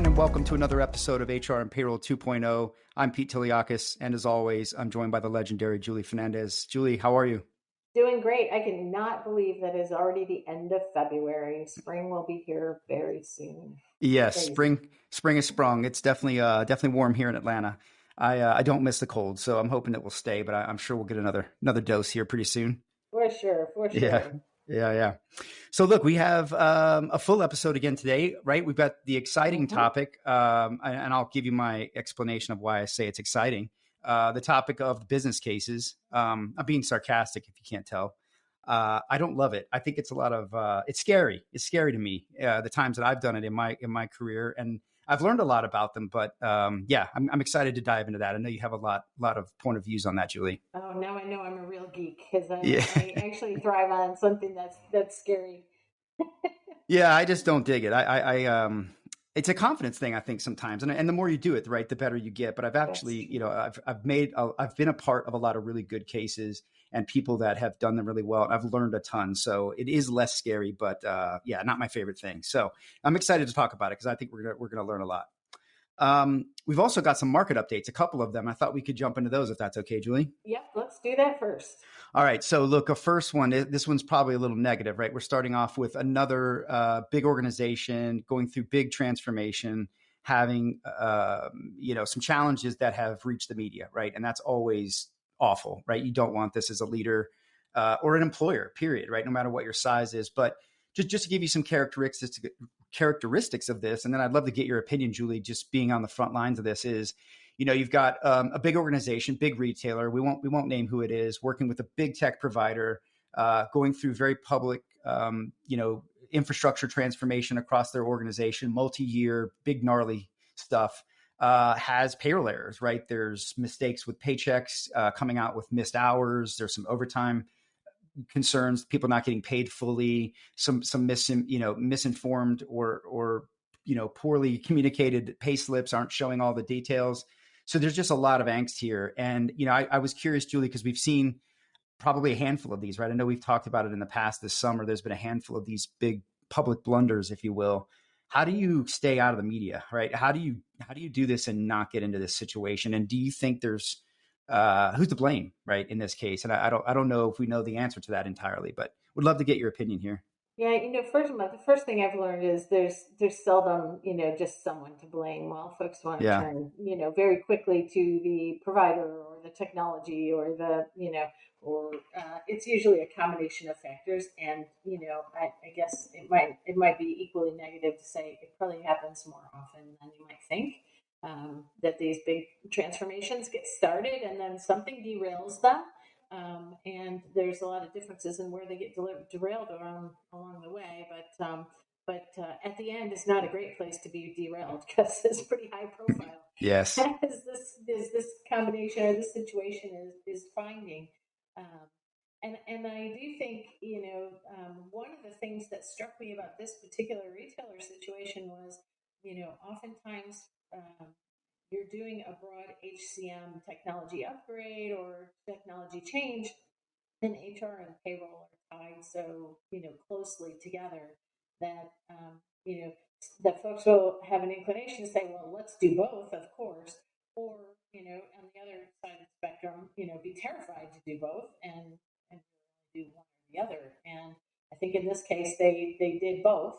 everyone, and welcome to another episode of HR and Payroll 2.0. I'm Pete Tiliakis, and as always, I'm joined by the legendary Julie Fernandez. Julie, how are you? Doing great. I cannot believe that it's already the end of February. Spring will be here very soon. Yes, Crazy. spring is sprung. It's definitely warm here in Atlanta. I don't miss the cold, so I'm hoping it will stay, but I'm sure we'll get another dose here pretty soon. For sure, for Yeah, sure. yeah. So look, we have a full episode again today, right? We've got the exciting hmm topic, and I'll give you my explanation of why I say it's exciting. The topic of the business cases. I'm being sarcastic if you can't tell. I don't love it. I think it's a lot of it's scary. It's scary to me. The times that I've done it in my career, and I've learned a lot about them. But yeah, I'm excited to dive into that. I know you have a lot of point of views on that, Julie. Oh, now I know I'm a real geek because Yeah. I actually thrive on something that's scary. Yeah, I just don't dig it. It's a confidence thing, I think sometimes, and the more you do it, right, the better you get. But I've That's actually, true. I've been a part of a lot of really good cases and people that have done them really well. And I've learned a ton, so it is less scary. But yeah, not my favorite thing. So I'm excited to talk about it because I think we're gonna learn a lot. We've also got some market updates, a couple of them. I thought we could jump into those if that's okay, Julie. Yep, let's do that first. All right. So, look, a first one, this one's probably a little negative, right? We're starting off with another big organization going through big transformation, having, some challenges that have reached the media, right? And that's always awful, right? You don't want this as a leader or an employer, period, right? No matter what your size is. But just to give you some characteristics of this, and then I'd love to get your opinion, Julie, just being on the front lines of this is, you've got a big organization, big retailer. We won't name who it is, working with a big tech provider, going through very public, infrastructure transformation across their organization, multi-year, big gnarly stuff. Has payroll errors, right? There's mistakes with paychecks, coming out with missed hours. There's some overtime concerns, people not getting paid fully, some misinformed or poorly communicated pay slips aren't showing all the details. So there's just a lot of angst here. And I was curious, Julie, because we've seen probably a handful of these, right? I know we've talked about it in the past this summer. There's been a handful of these big public blunders, if you will. How do you stay out of the media, right? How do you do this and not get into this situation? And do you think there's who's to blame, right, in this case? And I don't know if we know the answer to that entirely, but would love to get your opinion here. Yeah, first of all, the first thing I've learned is there's seldom, just someone to blame. Well, folks want to Yeah. turn, very quickly to the provider or the technology or or it's usually a combination of factors. And I guess it might be equally negative to say it probably happens more often than you might think. That these big transformations get started and then something derails them, and there's a lot of differences in where they get derailed along the way. But at the end, it's not a great place to be derailed because it's pretty high profile. Yes. As this combination or this situation is finding. Um, and I do think, one of the things that struck me about this particular retailer situation was, oftentimes, you're doing a broad HCM technology upgrade or technology change, and HR and payroll are tied so closely together that that folks will have an inclination to say, well, let's do both, of course, or on the other side of the spectrum, be terrified to do both and do one or the other. And I think in this case, they did both.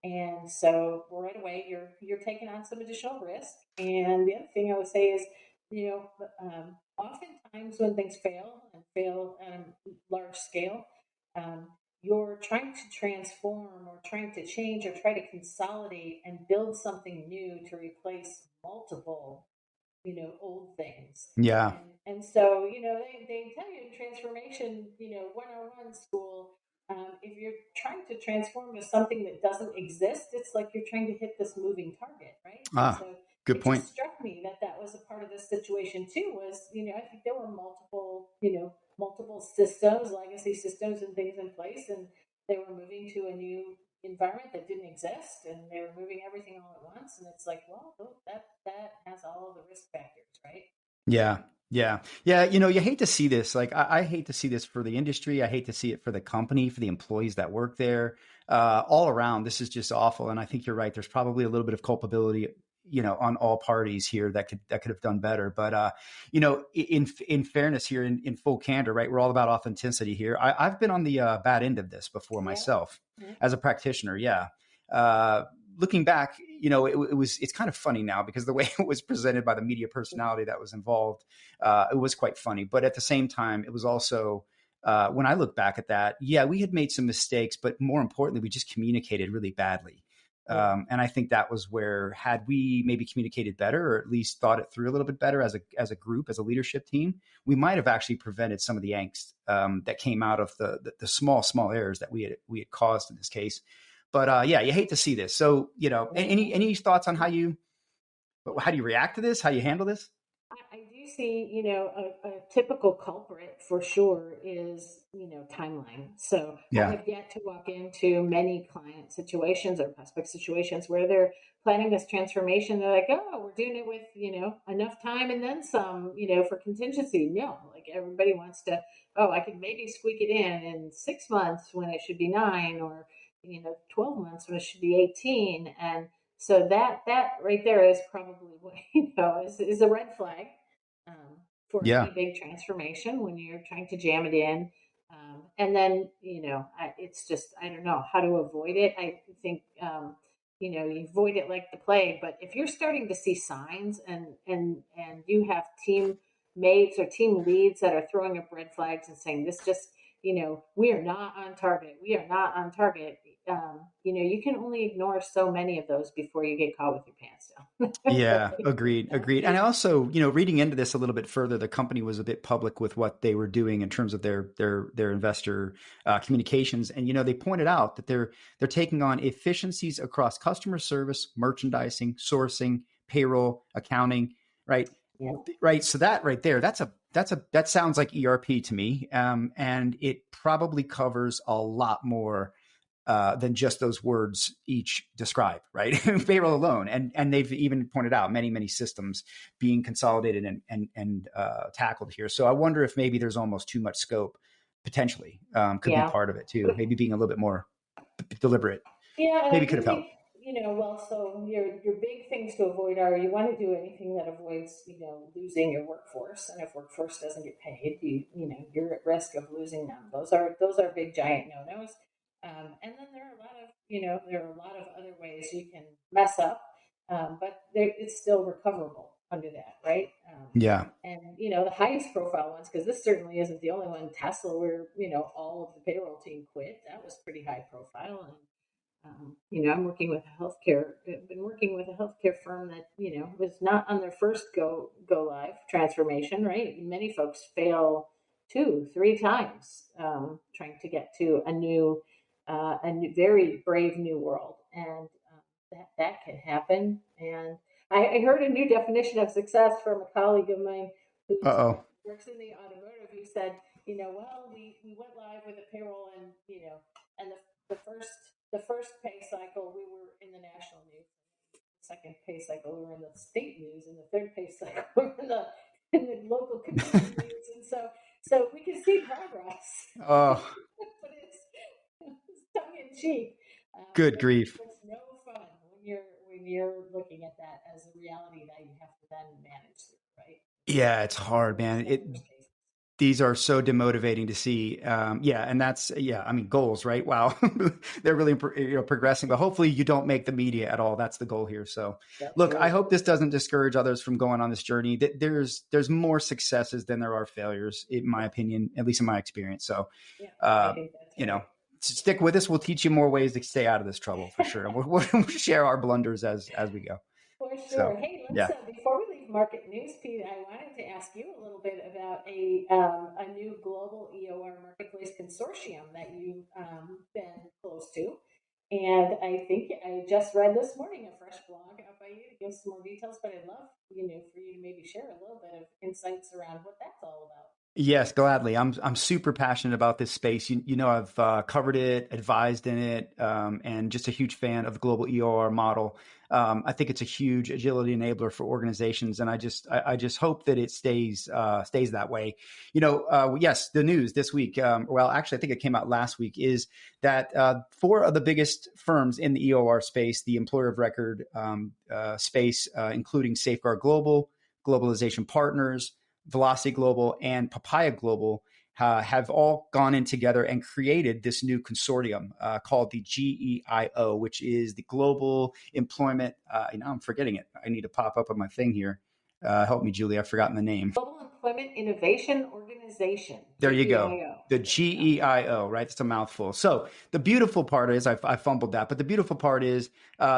And so right away, you're taking on some additional risk. And the other thing I would say is, oftentimes when things fail and fail at a large scale, you're trying to transform or trying to change or try to consolidate and build something new to replace multiple old things. Yeah. And so, they tell you in transformation, 101 school, if you're trying to transform to something that doesn't exist, it's like you're trying to hit this moving target, right? And Ah, so good it point. just struck me that that was a part of this situation too, was, I think there were multiple systems, legacy systems and things in place, and they were moving to a new environment that didn't exist, and they were moving everything all at once, and it's like, well, that has all of the risk factors, right? Yeah. Yeah. Yeah. You know, you hate to see this. Like, I hate to see this for the industry. I hate to see it for the company, for the employees that work there. All around, this is just awful. And I think you're right. There's probably a little bit of culpability, on all parties here that could have done better. But in fairness here, in full candor, right? We're all about authenticity here. I've been on the bad end of this before Yeah. myself Yeah. as a practitioner. Yeah. Uh, Looking back, it's kind of funny now because the way it was presented by the media personality that was involved, it was quite funny. But at the same time, it was also when I look back at that, yeah, we had made some mistakes, but more importantly, we just communicated really badly. Yeah. And I think that was where, had we maybe communicated better, or at least thought it through a little bit better as a group, as a leadership team, we might have actually prevented some of the angst that came out of the small errors that we had caused in this case. But yeah, you hate to see this. So, any thoughts on how do you react to this? How do you handle this? I do see, a typical culprit for sure is, timeline. So I Yeah. have yet to walk into many client situations or prospect situations where they're planning this transformation. They're like, oh, we're doing it with, enough time and then some, for contingency. No, like everybody wants to, oh, I can maybe squeak it in 6 months when it should be 9, or, 12 months when it should be 18. And so that right there is probably what is a red flag for any Yeah. big transformation when you're trying to jam it in. And then it's just I don't know how to avoid it. I think you avoid it like the plague. But if you're starting to see signs and you have team mates or team leads that are throwing up red flags and saying this just we are not on target. We are not on target. You can only ignore so many of those before you get caught with your pants down. Yeah, Right? agreed, agreed. And I also, reading into this a little bit further, the company was a bit public with what they were doing in terms of their investor communications, and they pointed out that they're taking on efficiencies across customer service, merchandising, sourcing, payroll, accounting, right, Yeah. right. So that right there, that sounds like ERP to me, and it probably covers a lot more than just those words each describe, right? Payroll alone, and they've even pointed out many systems being consolidated and tackled here. So I wonder if maybe there's almost too much scope. Potentially, could be Yeah. part of it too. Maybe being a little bit more deliberate Yeah, and I maybe could do have helped. think, well, so your big things to avoid are you want to do anything that avoids, losing your workforce. And if workforce doesn't get paid, you're at risk of losing them. Those are big giant no-nos. And then there are a lot of, there are a lot of other ways you can mess up, but it's still recoverable under that, right? Yeah, And the highest profile ones, because this certainly isn't the only one. Tesla, where all of the payroll team quit, that was pretty high profile. And I'm working with a healthcare. I've been working with a healthcare firm that was not on their first go live transformation. Right, many folks fail 2, 3 times trying to get to a new, very brave new world, and that can happen. And I heard a new definition of success from a colleague of mine who uh-oh. works in the automotive. Who said, well, we went live with a payroll, and and the first pay cycle, we were in the national news. The second pay cycle, we were in the state news, and the third pay cycle, we were in the local community news. And so we can see progress, Oh, but it's tongue in cheek. good But grief. it's no fun when you're looking at that as a reality that you have to then manage through, right? Yeah, it's hard, It's man. the worst case. These are so demotivating to see. Yeah, and that's, yeah. I mean, goals, right? Wow, they're really progressing. But hopefully, you don't make the media at all. That's the goal here. So, That's look, I right. hope this doesn't discourage others from going on this journey. There's more successes than there are failures, in my opinion, at least in my experience. So, Yeah, I uh, think that's you know, right. stick with us. We'll teach you more ways to stay out of this trouble for sure, and we'll share our blunders as we go. For So, sure. Hey, let's yeah. before we leave market news, Pete, I wanted to ask you a little bit about a new global EOR marketplace consortium that you've been close to, and I think I just read this morning a fresh blog up by you to give some more details. But I'd love for you to maybe share a little bit of insights around what that's all about. Yes, gladly. I'm super passionate about this space. You know, I've covered it, advised in it, and just a huge fan of the global EOR model. I think it's a huge agility enabler for organizations, and I just hope that it stays that way. You know, yes, the news this week. Well, actually, I think it came out last week. Is that four of the biggest firms in the EOR space, the employer of record space, including Safeguard Global, Globalization Partners, Velocity Global, and Papaya Global have all gone in together and created this new consortium called the GEIO, which is the Global Employment. Now I'm forgetting it. I need to pop up on my thing here. Help me, Julie. I've forgotten the name. Global Employment Innovation Organization, There you go. GEIO. The There you go. GEIO, right? That's a mouthful. So the beautiful part is, I fumbled that, but the beautiful part is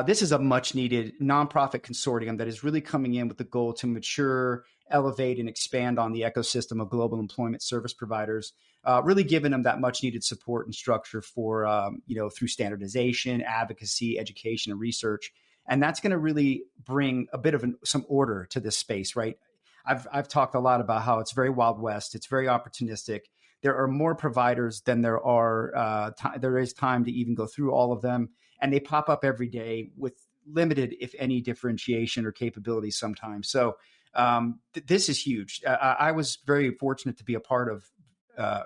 this is a much needed nonprofit consortium that is really coming in with the goal to mature, elevate, and expand on the ecosystem of global employment service providers, really giving them that much needed support and structure for, through standardization, advocacy, education, and research. And that's going to really bring a bit of some order to this space, right? I've talked a lot about how it's very Wild West. It's very opportunistic. There are more providers than there is time to even go through all of them, and they pop up every day with limited, if any, differentiation or capabilities sometimes. So this is huge. I was very fortunate to be a part of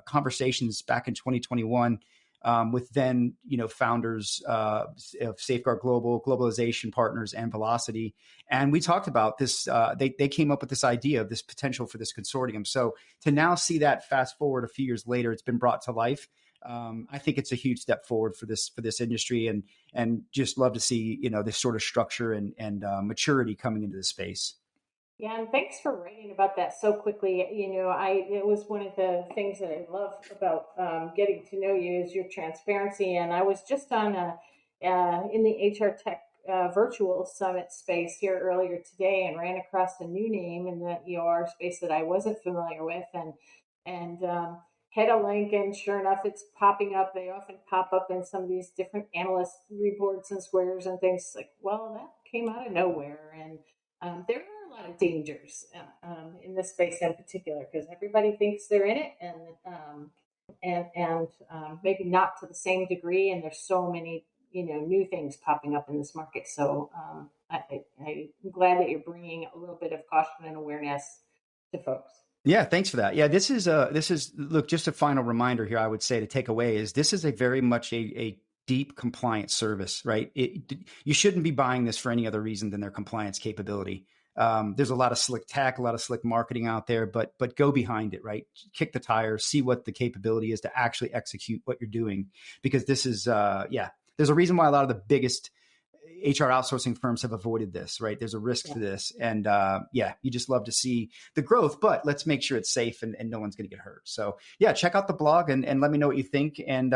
conversations back in 2021 with then founders of Safeguard Global, Globalization Partners, and Velocity, and we talked about this. They came up with this idea of this potential for this consortium. So to now see that fast forward a few years later, it's been brought to life. I think it's a huge step forward for this industry, and just love to see this sort of structure and maturity coming into the space. Yeah, and thanks for writing about that so quickly. It was one of the things that I love about getting to know you is your transparency. And I was just on in the HR Tech virtual summit space here earlier today and ran across a new name in the EOR space that I wasn't familiar with, and had a link, and sure enough, it's popping up. They often pop up in some of these different analyst reports and squares and things. It's like, well, that came out of nowhere, and there are a lot of dangers in this space in particular because everybody thinks they're in it, and maybe not to the same degree. And there's so many new things popping up in this market. So I'm glad that you're bringing a little bit of caution and awareness to folks. Yeah, thanks for that. Yeah, this is look, just a final reminder here. I would say to take away is this is a very much a deep compliance service, right? You shouldn't be buying this for any other reason than their compliance capability. There's a lot of slick tech, a lot of slick marketing out there, but go behind it, right? Kick the tires, see what the capability is to actually execute what you're doing, because this is yeah. There's a reason why a lot of the biggest HR outsourcing firms have avoided this, right? There's a risk Yeah, to this. And yeah, you just love to see the growth, but let's make sure it's safe and no one's going to get hurt. So yeah, check out the blog and let me know what you think. And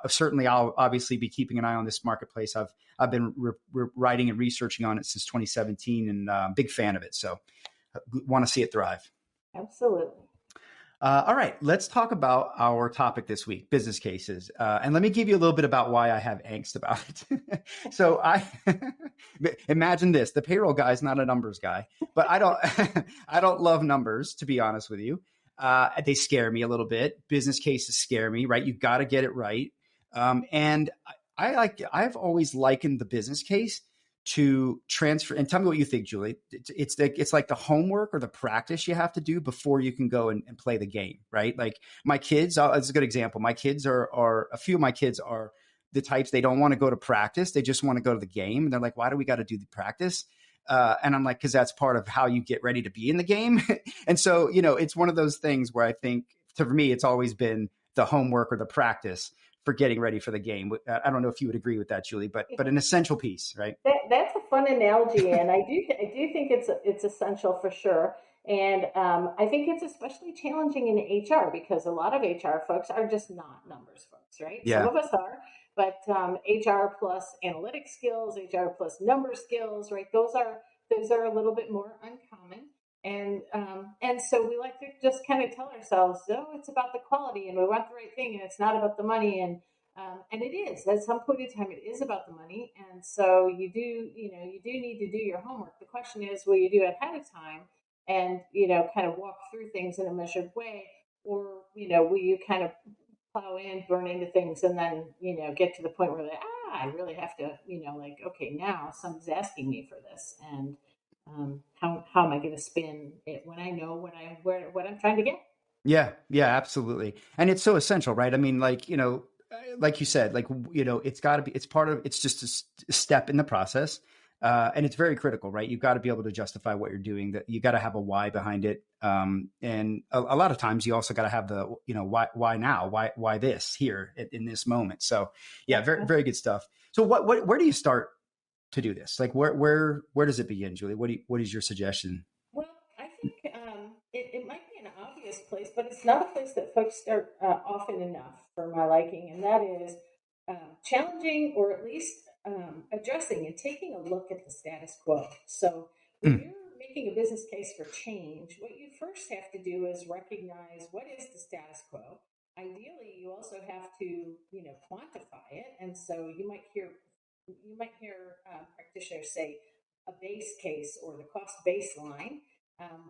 certainly I'll obviously be keeping an eye on this marketplace. I've been writing and researching on it since 2017 and big fan of it. So want to see it thrive. absolutely. All right, let's talk about our topic this week, business cases. And let me give you a little bit about why I have angst about it. So I imagine this, the payroll guy is not a numbers guy, but I don't I don't love numbers, to be honest with you. They scare me a little bit. Business cases scare me, right? You've got to get it right. And I've always likened the business case to transfer. And tell me what you think, Julie. It's like the homework or the practice you have to do before you can go and play the game, right? Like my kids, it's a good example. My kids are a few of my kids are the types, they don't want to go to practice. They just want to go to the game. And they're like, why do we got to do the practice? And I'm like, because that's part of how you get ready to be in the game. And so, it's one of those things where I think, for me, it's always been the homework or the practice for getting ready for the game. I don't know if you would agree with that, Julie, but an essential piece, right? That's a fun analogy, and I do think it's essential for sure. And I think it's especially challenging in HR because a lot of HR folks are just not numbers folks, right? Some Yeah. of us are, but HR plus analytic skills, HR plus number skills, right? Those are a little bit more uncommon. And so we like to just kind of tell ourselves, oh, it's about the quality, and we want the right thing, and it's not about the money, and it is at some point in time it is about the money, and so you do need to do your homework. The question is, will you do it ahead of time and kind of walk through things in a measured way, will you kind of plow in, burn into things, and then get to the point where I really have to, like, okay, now someone's asking me for this, and how am I going to spin it when I know what I'm trying to get? Yeah, yeah, absolutely. And it's so essential, right? I mean, like, like you said, like, it's got to be, it's part of, it's just a step in the process. And it's very critical, right? You've got to be able to justify what you're doing, that you got to have a why behind it. And a lot of times you also got to have the, why now? Why this here in this moment? So yeah, very, Yep. very good stuff. So where do you start to do this? Like where does it begin, Julie? What is your suggestion? Well, I think it might be an obvious place, but it's not a place that folks start often enough for my liking, and that is challenging or at least addressing and taking a look at the status quo. So when Mm, you're making a business case for change, what you first have to do is recognize what is the status quo. Ideally, you also have to, quantify it, and so you might hear practitioners say a base case or the cost baseline,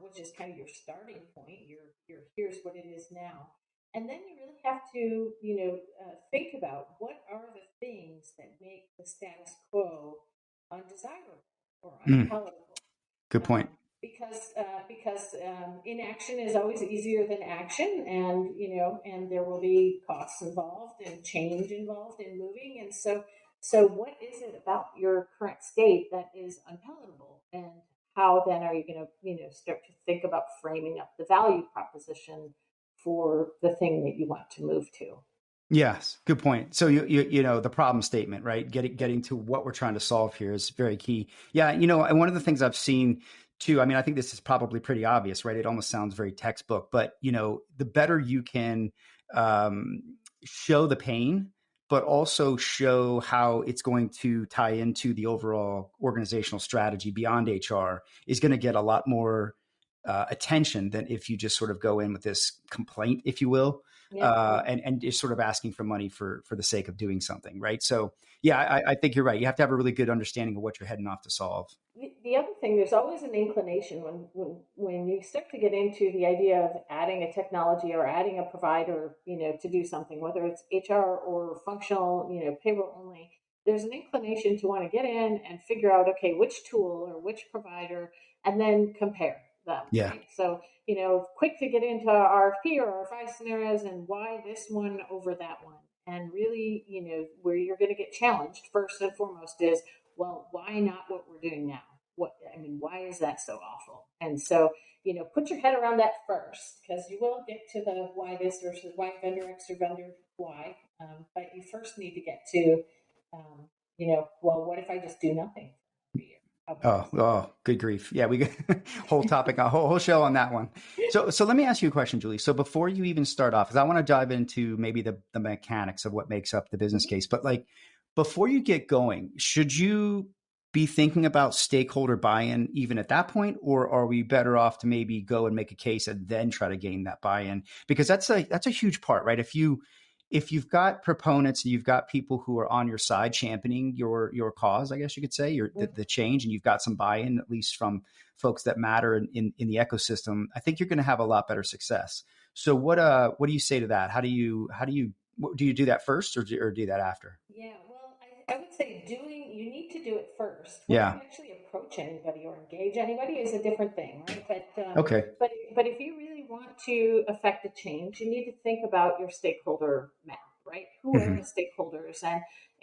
which is kind of your starting point. Your here's what it is now, and then you really have to think about what are the things that make the status quo undesirable or mm, unpalatable. good point. Because inaction is always easier than action, and there will be costs involved and change involved in moving, and so what is it about your current state that is unpalatable, and how then are you going to start to think about framing up the value proposition for the thing that you want to move to? Yes, good point. So the problem statement, right? Getting to what we're trying to solve here is very key. Yeah, and one of the things I've seen too, I mean, I think this is probably pretty obvious, right? It almost sounds very textbook, but the better you can um, show the pain, but also show how it's going to tie into the overall organizational strategy beyond HR, is going to get a lot more attention than if you just sort of go in with this complaint, if you will, Yeah. and is sort of asking for money for the sake of doing something, right? So yeah, I think you're right. You have to have a really good understanding of what you're heading off to solve. The other thing, there's always an inclination when you start to get into the idea of adding a technology or adding a provider, to do something, whether it's HR or functional, payroll only. There's an inclination to want to get in and figure out, okay, which tool or which provider, and then compare them, Yeah. right? So, quick to get into RFP or RFI scenarios and why this one over that one. And really, where you're going to get challenged first and foremost is, well, why not what we're doing now? Why is that so awful? And so, put your head around that first, because you will get to the why this versus why vendor X or vendor Y. But you first need to get to, well, what if I just do nothing for a year? How about Oh, oh, good grief. Yeah, we got whole topic, a whole show on that one. So let me ask you a question, Julie. So before you even start off, because I want to dive into maybe the mechanics of what makes up the business this? case, but like before you get going, should you be thinking about stakeholder buy-in even at that point, or are we better off to maybe go and make a case and then try to gain that buy-in? Because that's a huge part, right? If you've got proponents and you've got people who are on your side championing your cause, I guess you could say, Mm-hmm. the change, and you've got some buy-in at least from folks that matter in the ecosystem, I think you're going to have a lot better success. So what do you say to that? Do you do that first, or do that after? Yeah, well, I would say you need to do it first. Whether Yeah. you actually approach anybody or engage anybody is a different thing, right? Okay. But if you really want to affect a change, you need to think about your stakeholder map, right? Who are Hmm. the stakeholders?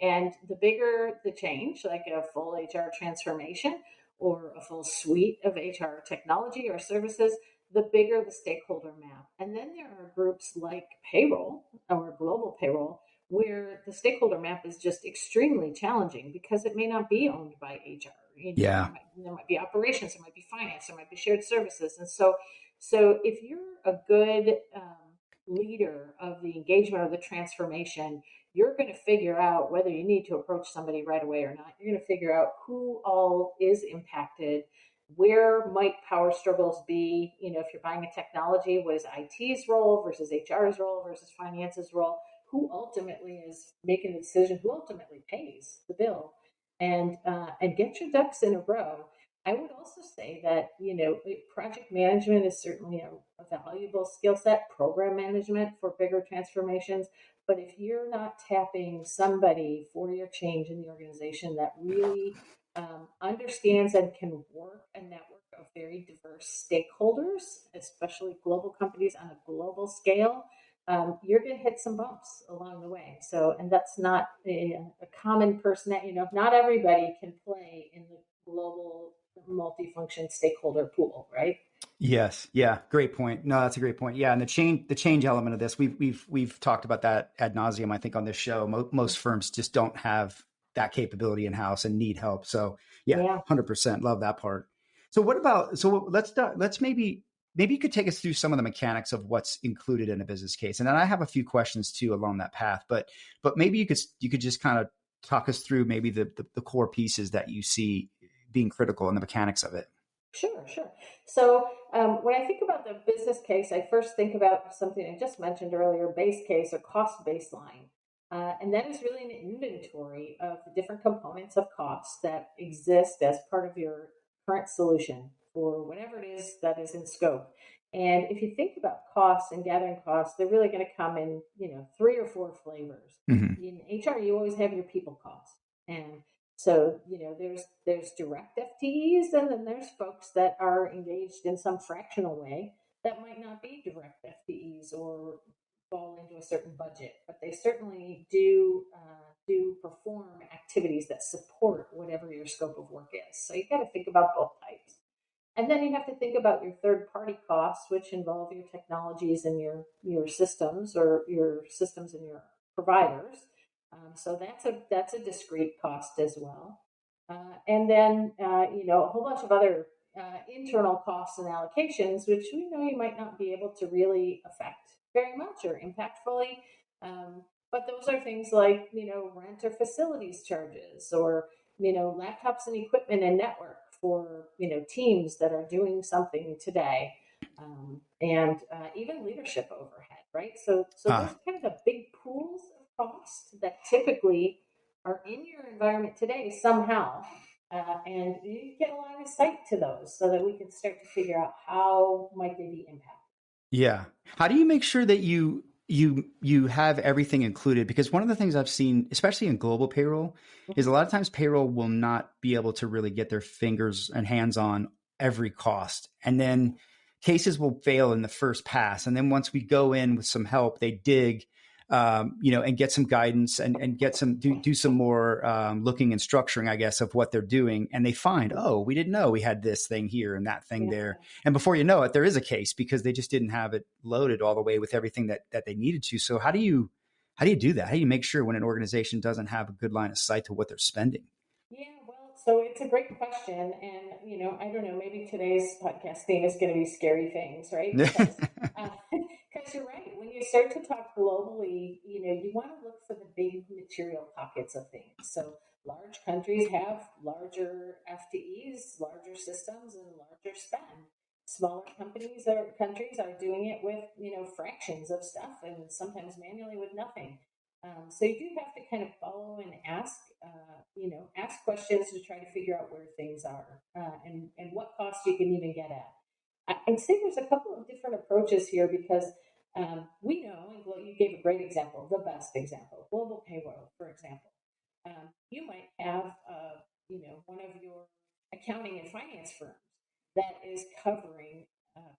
And the bigger the change, like a full HR transformation or a full suite of HR technology or services, the bigger the stakeholder map. And then there are groups like payroll or global payroll where the stakeholder map is just extremely challenging because it may not be owned by HR. Yeah. There might be operations, there might be finance, there might be shared services, and so if you're a good leader of the engagement or the transformation, you're going to figure out whether you need to approach somebody right away or not. You're going to figure out who all is impacted. Where might power struggles be? If you're buying a technology, what is IT's role versus HR's role versus finance's role? Who ultimately is making the decision, who ultimately pays the bill, and get your ducks in a row. I would also say that, project management is certainly a valuable skill set, program management for bigger transformations. But if you're not tapping somebody for your change in the organization that really understands and can work a network of very diverse stakeholders, especially global companies on a global scale, you're going to hit some bumps along the way. So, and that's not a common person that, not everybody can play in the global multifunction stakeholder pool, right? Yes. Yeah. Great point. No, that's a great point. Yeah, and the change element of this, we've talked about that ad nauseum. I think on this show, most firms just don't have that capability in house and need help. So yeah, Yeah, 100% love that part. So what about? So let's maybe you could take us through some of the mechanics of what's included in a business case, and then I have a few questions too along that path. But maybe you could just kind of talk us through maybe the core pieces that you see being critical and the mechanics of it. sure, sure. So when I think about the business case, I first think about something I just mentioned earlier, base case or cost baseline. And that is really an inventory of the different components of costs that exist as part of your current solution for whatever it is that is in scope. And if you think about costs and gathering costs, they're really going to come in, three or four flavors. Hmm. In HR, you always have your people costs. And so, there's direct FTEs, and then there's folks that are engaged in some fractional way that might not be direct FTEs or fall into a certain budget, but they certainly do perform activities that support whatever your scope of work is. So you got to think about both types. And then you have to think about your third party costs, which involve your technologies and your systems or your systems and your providers. So that's a discrete cost as well. And then a whole bunch of other internal costs and allocations, which we know you might not be able to really affect very much or impactfully. But those are things like rent or facilities charges, or laptops and equipment and network for teams that are doing something today, and even leadership overhead, right? So those Ah, are kind of the big pools of cost that typically are in your environment today somehow, and you get a line of sight to those so that we can start to figure out how might they be impacted. yeah. How do you make sure that you have everything included? Because one of the things I've seen, especially in global payroll, is a Mhm. lot of times payroll will not be able to really get their fingers and hands on every cost. And then cases will fail in the first pass. And then once we go in with some help, they dig, and get some guidance and get do some more looking and structuring, I guess, of what they're doing. And they find, oh, we didn't know we had this thing here and that thing Yeah. there, and before you know it, there is a case because they just didn't have it loaded all the way with everything that they needed to. So how do you do that? How do you make sure when an organization doesn't have a good line of sight to what they're spending? Yeah, well, so it's a great question. And, I don't know, maybe today's podcast theme is going to be scary things, right? Because you're right. When you start to talk globally, you want to look for the big material pockets of things. So large countries have larger FTEs, larger systems, and larger spend. Smaller countries are doing it with, fractions of stuff and sometimes manually with nothing. So you do have to kind of follow and ask questions to try to figure out where things are, and what costs you can even get at. I'd say there's a couple of different approaches here because we know, and you gave a great example, the best example, global payroll, for example. You might have, one of your accounting and finance firms that is covering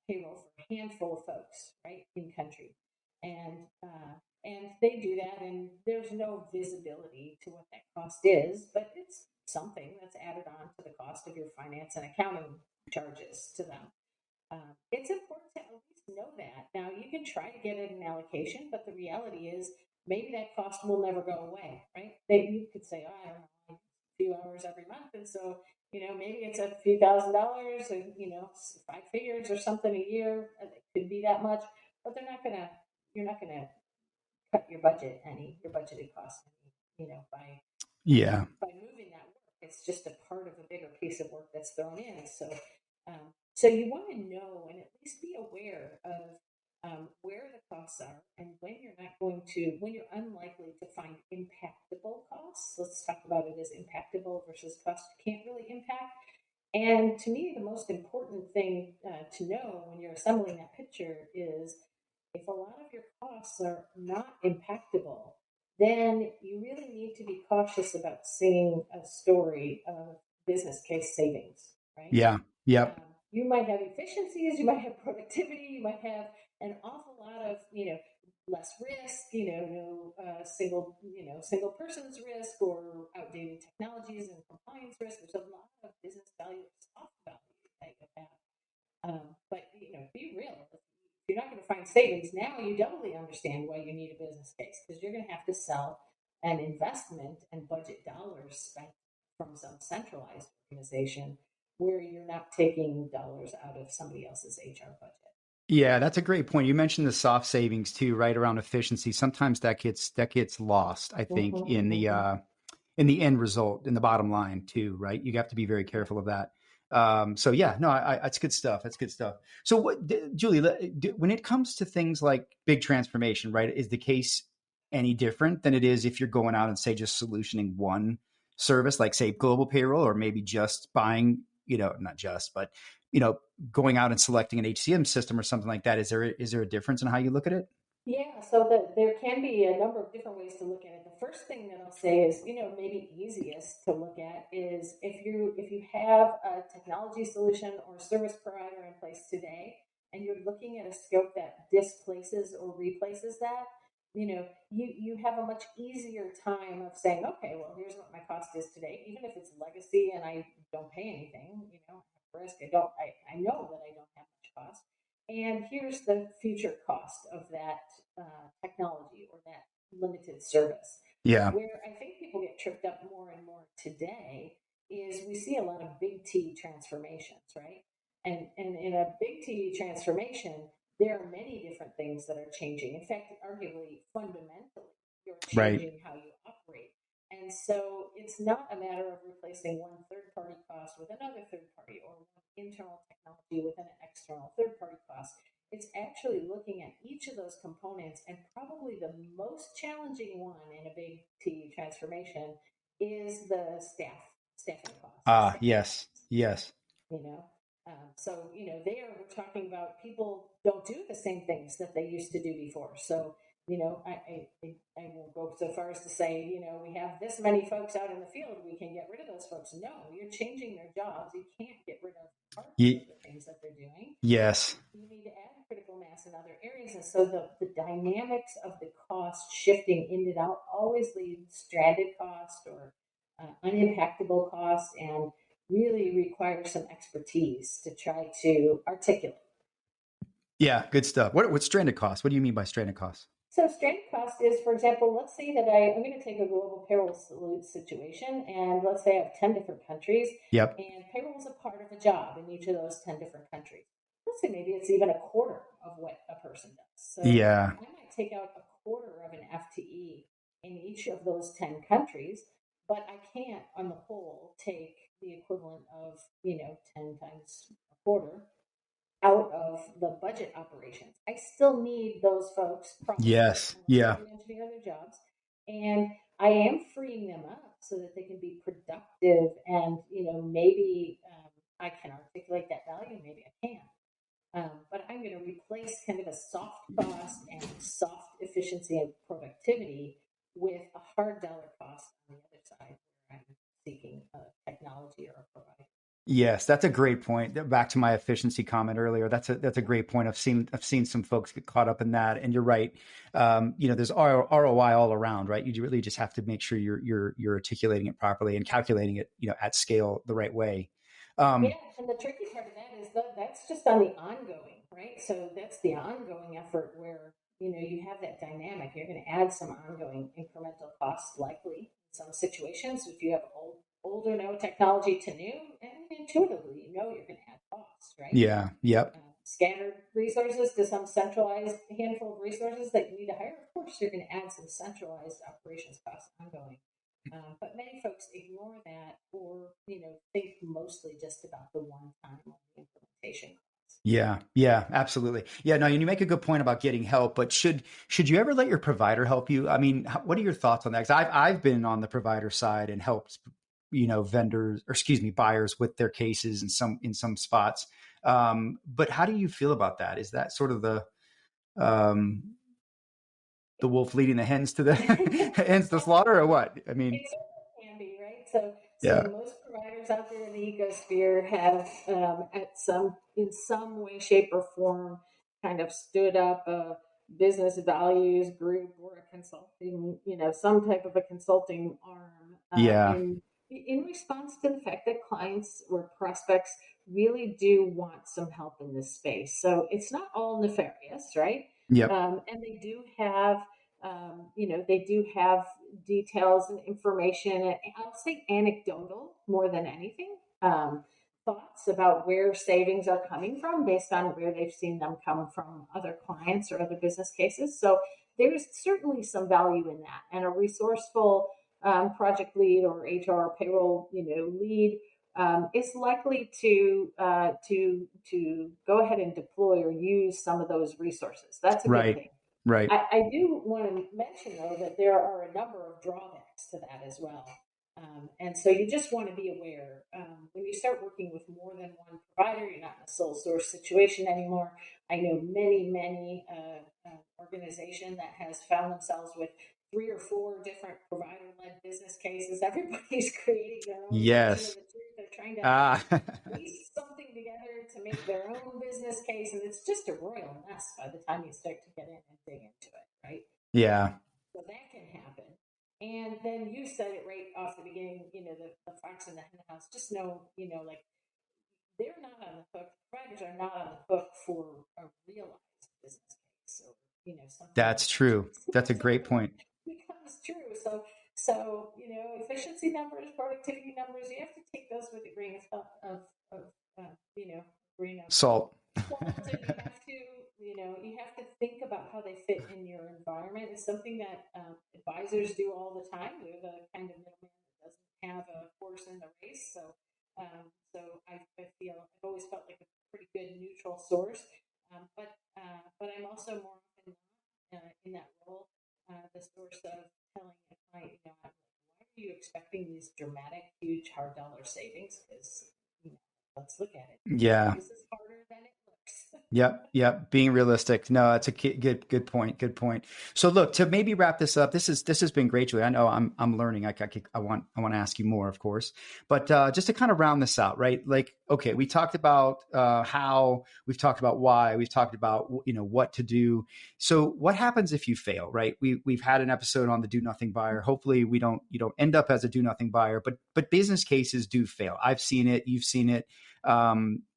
payroll for a handful of folks, right, in country, and they do that, and there's no visibility to what that cost is, but it's something that's added on to the cost of your finance and accounting charges to them. It's important to at least know that. Now, you can try to get it an allocation, but the reality is maybe that cost will never go away, right? You could say, oh, I don't know, a few hours every month. And so, maybe it's a few $1,000s, or, five figures or something a year. It could be that much, but you're not going to cut your budgeted costs Yeah. by moving that work. It's just a part of a bigger piece of work that's thrown in. So you want to know and at least be aware of where the costs are, and when you're unlikely to find impactable costs. Let's talk about it as impactable versus costs you can't really impact. And to me, the most important thing to know when you're assembling that picture is if a lot of your costs are not impactable, then you really need to be cautious about seeing a story of business case savings, right? Yeah. Yep. You might have efficiencies, you might have productivity, you might have an awful lot of, less risk, no single person's risk or outdated technologies and compliance risk. There's a lot of business value, soft value that you have. But be real. If you're not going to find savings now, you doubly understand why you need a business case because you're going to have to sell an investment and budget dollars spent from some centralized organization where you're not taking dollars out of somebody else's HR budget. Yeah, that's a great point. You mentioned the soft savings too, right around efficiency. Sometimes that gets lost, I think, Mm-hmm, mm-hmm. in the end result, in the bottom line too, right? You have to be very Yeah. careful of that. So yeah, no, that's good stuff. That's good stuff. So what, Julie, when it comes to things like big transformation, right? Is the case any different than it is if you're going out and say just solutioning one service, like say global payroll, or maybe just buying, not just, but you know, going out and selecting an HCM system or something like that? Is there a difference in how you look at it? Yeah, so there can be a number of different ways to look at it. The first thing that I'll say is, maybe easiest to look at is if you have a technology solution or service provider in place today, and you're looking at a scope that displaces or replaces that, you have a much easier time of saying, okay, well, here's what my cost is today, even if it's legacy and I don't pay anything, risk. I know that I don't have much cost, and here's the future cost of that technology or that limited service. Yeah. Where I think people get tripped up more and more today is we see a lot of big T transformations, right? And in a big T transformation, there are many different things that are changing. In fact, arguably fundamentally, you're Right. changing how you operate. And so it's not a matter of replacing one third party cost with another third party or one internal technology with an external third party cost. It's actually looking at each of those components, and probably the most challenging one in a big T transformation is the staffing costs, the Ah, staff yes. costs. Yes. you know so there we're talking about people don't do the same things that they used to do before. So I will go so far as to say, we have this many folks out in the field, we can get rid of those folks. No, you're changing their jobs, you can't get rid of parts of Ye- the things that they're doing. yes. You need to add critical mass in other areas. And so the dynamics of the cost shifting in and out always leads stranded cost or unimpactable cost, and really requires some expertise to try to articulate. Yeah. Good stuff. What's stranded costs? What do you mean by stranded costs? So stranded cost is, for example, let's say that I'm going to take a global payroll situation, and let's say I have 10 different countries, Yep. and payroll is a part of a job in each of those 10 different countries. Let's say maybe it's even a quarter of what a person does. So Yeah. I might take out a quarter of an FTE in each of those 10 countries, but I can't, on the whole, take the equivalent of, 10 times a quarter out of the budget operations. I still need those folks probably Yes. unless they Yeah. re-engineer their jobs, and I am freeing them up so that they can be productive, and maybe I can articulate that value, maybe I can't. But I'm going to replace kind of a soft cost and soft efficiency and productivity with a hard dollar cost on the other side where I'm seeking a technology or a provider. Yes, that's a great point. Back to my efficiency comment earlier. That's a great point. I've seen some folks get caught up in that, and you're right. There's ROI all around, right? You really just have to make sure you're articulating it properly and calculating it, at scale the right way. Yeah, Um, and the tricky part of that is that that's just on the ongoing, right? So that's the ongoing effort where you have that dynamic. You're going to add some ongoing incremental costs, likely in some situations. If you have older no technology to new, and intuitively you're going to add costs, right? yeah. Yep. Scattered resources to some centralized handful of resources that you need to hire. Of course, you're going to add some centralized operations costs ongoing. But many folks ignore that, or think mostly just about the one-time implementation costs. Yeah, yeah, absolutely. Yeah, no, and you make a good point about getting help, but should you ever let your provider help you? I mean, what are your thoughts on that? Because I've been on the provider side and helped. vendors, or excuse me, buyers with their cases in some spots. But how do you feel about that? Is that sort of um, the wolf leading the hens to the hens to slaughter, or what? I mean, It certainly can be, right? So yeah, most providers out there in the ecosphere have, in some way, shape, or form, kind of stood up a business values group or a consulting, some type of a consulting arm, yeah, in response to the fact that clients or prospects really do want some help in this space. So it's not all nefarious, right? yep, And they do have details and information, and I'll say anecdotal more than anything. Thoughts about where savings are coming from based on where they've seen them come from other clients or other business cases. So there's certainly some value in that, and a resourceful project lead or HR payroll lead is likely to go ahead and deploy or use some of those resources. That's a good right, thing. right, I do want to mention, though, that there are a number of drawbacks to that as well. And so you just want to be aware. When you start working with more than one provider, you're not in a sole source situation anymore. I know many organization that has found themselves with three or four different provider-led business cases. Everybody's creating their own version of yes, the truth. They're trying to ah, piece something together to make their own business case, and it's just a royal mess by the time you start to get in and dig into it, right? yeah, So that can happen. And then you said it right off the beginning, the fox in the hen house. Just know, like, they're not on the hook. Providers are not on the hook for a realized business case, or something that's that true. That's a great actually point. becomes true. So efficiency numbers, productivity numbers, you have to take those with a grain of grain of Salt. salt, and you have to think about how they fit in your environment. It's something that advisors do all the time. They're the kind of middleman that doesn't have a horse in the race. So I've always felt like a pretty good neutral source. But I'm also more often in that role, the source of telling a client, why are you expecting these dramatic, huge, hard dollar savings? Because let's look at it. Yeah. This is harder than it looks. Yep, yep. Being realistic. No, that's a good point. Good point. So, look, to maybe wrap this up, this has been great, Julie. I know I'm learning. I want to ask you more, of course, but just to kind of round this out, right? Like, okay, we talked about how, we've talked about why, we've talked about what to do. So, what happens if you fail, right? We've had an episode on the do nothing buyer. Hopefully, you don't end up as a do nothing buyer, but business cases do fail. I've seen it. You've seen it.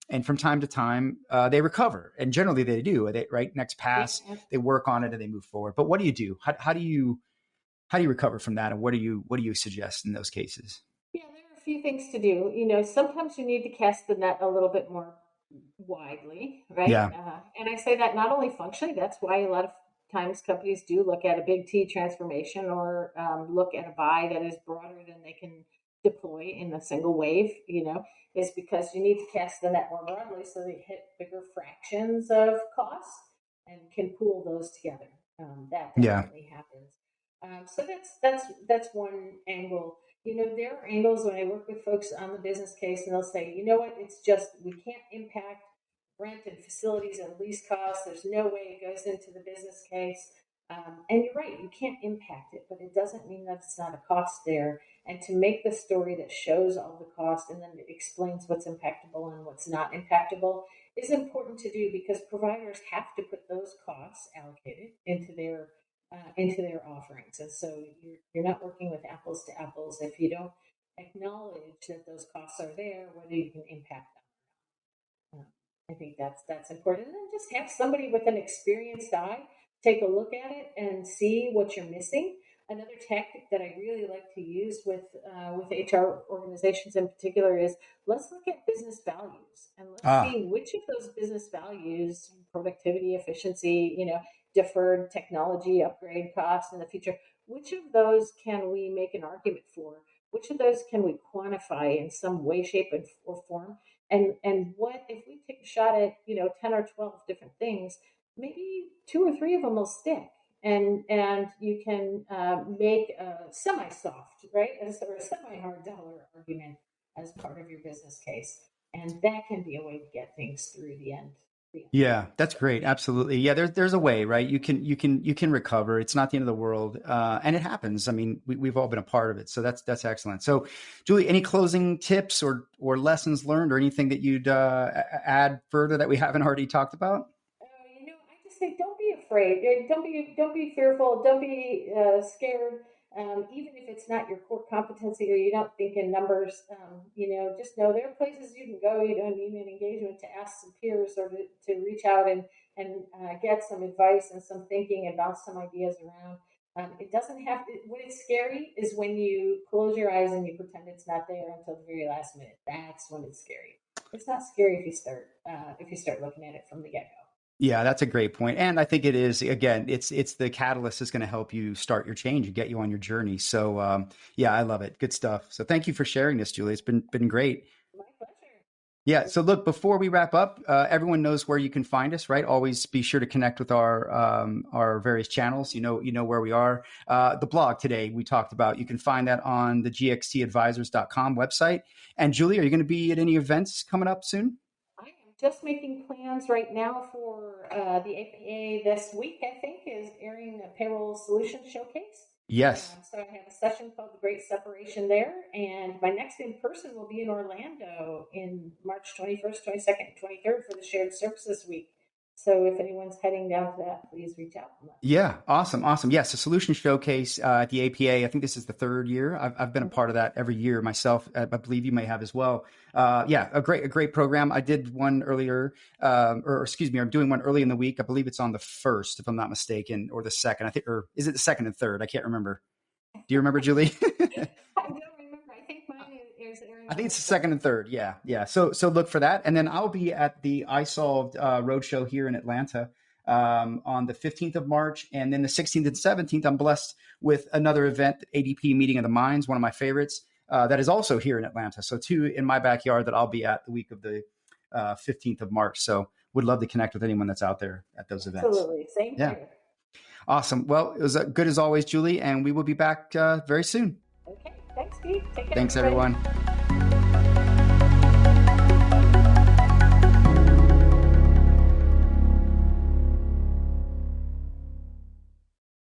And from time to time, they recover, and generally they do. Right, next pass, Yeah, they work on it and they move forward. But what do you do? How do you recover from that? And what do you suggest in those cases? yeah, there are a few things to do. Sometimes you need to cast the net a little bit more widely, right? Yeah, And I say that not only functionally, that's why a lot of times companies do look at a big T transformation, or look at a buy that is broader than they can deploy in a single wave, is because you need to cast the net more broadly so they hit bigger fractions of cost and can pool those together. That yeah, definitely happens. So that's one angle. There are angles when I work with folks on the business case, and they'll say, you know what, it's just we can't impact rent and facilities and lease costs. There's no way it goes into the business case. And you're right, you can't impact it, but it doesn't mean that it's not a cost there. And to make the story that shows all the cost and then explains what's impactable and what's not impactable is important to do, because providers have to put those costs allocated into their offerings. And so you're not working with apples to apples if you don't acknowledge that those costs are there, whether you can impact them. I think that's important. And then just have somebody with an experienced eye take a look at it and see what you're missing. Another tactic that I really like to use with HR organizations in particular is, let's look at business values and let's ah, see which of those business values, productivity, efficiency, deferred technology upgrade costs in the future, which of those can we make an argument for? Which of those can we quantify in some way, shape, or form? And what if we take a shot at 10 or 12 different things? Maybe two or three of them will stick, and you can make a semi-soft, right, or a semi-hard dollar argument as part of your business case, and that can be a way to get things through the end. Yeah, that's So, great. Absolutely. Yeah, there's a way, right? You can recover. It's not the end of the world, and it happens. I mean, we've all been a part of it, so that's excellent. So, Julie, any closing tips or lessons learned, or anything that you'd add further that we haven't already talked about? I just think don't be afraid. Don't be fearful. Don't be scared. Even if it's not your core competency or you don't think in numbers, just know there are places you can go. You don't need an engagement to ask some peers or to reach out and get some advice and some thinking and bounce some ideas around. It doesn't have to. When it's scary is when you close your eyes and you pretend it's not there until the very last minute. That's when it's scary. It's not scary if you start looking at it from the get go. Yeah, that's a great point. And I think it is, again, it's the catalyst that's going to help you start your change and get you on your journey. So yeah, I love it. Good stuff. So thank you for sharing this, Julie. It's been great. My pleasure. Yeah. So look, before we wrap up, everyone knows where you can find us, right? Always be sure to connect with our various channels. You know where we are. The blog today we talked about. You can find that on the gxtadvisors.com website. And Julie, are you going to be at any events coming up soon? I am just making plans right now for the APA this week, I think, is airing a payroll solution showcase. Yes. So I have a session called The Great Separation there. And my next in person will be in Orlando in March 21st, 22nd, 23rd for the Shared Services Week. So if anyone's heading down to that, please reach out and let me Yeah, awesome, awesome. Yes, a solution showcase at the APA. I think this is the third year. I've been a know. part of that every year myself. I believe you may have as well. Yeah, a great program. I did one earlier, or excuse me, I'm doing one early in the week. I believe it's on the first, if I'm not mistaken, or the second. I think, or is it the second and third? I can't remember. Do you remember, Julie? I don't remember. I think mine is airing I on think the it's the second second. and third. Yeah, yeah. So look for that, and then I'll be at the iSolved Roadshow here in Atlanta on the 15th of March, and then the 16th and 17th. I'm blessed with another event, ADP Meeting of the Minds, one of my favorites. That is also here in Atlanta. So two in my backyard that I'll be at the week of the 15th of March. So would love to connect with anyone that's out there at those events. Absolutely. Same Yeah, here. awesome. Well, it was good as always, Julie, and we will be back very soon. Okay. Thanks, Pete. Take care, Thanks, everybody. everyone.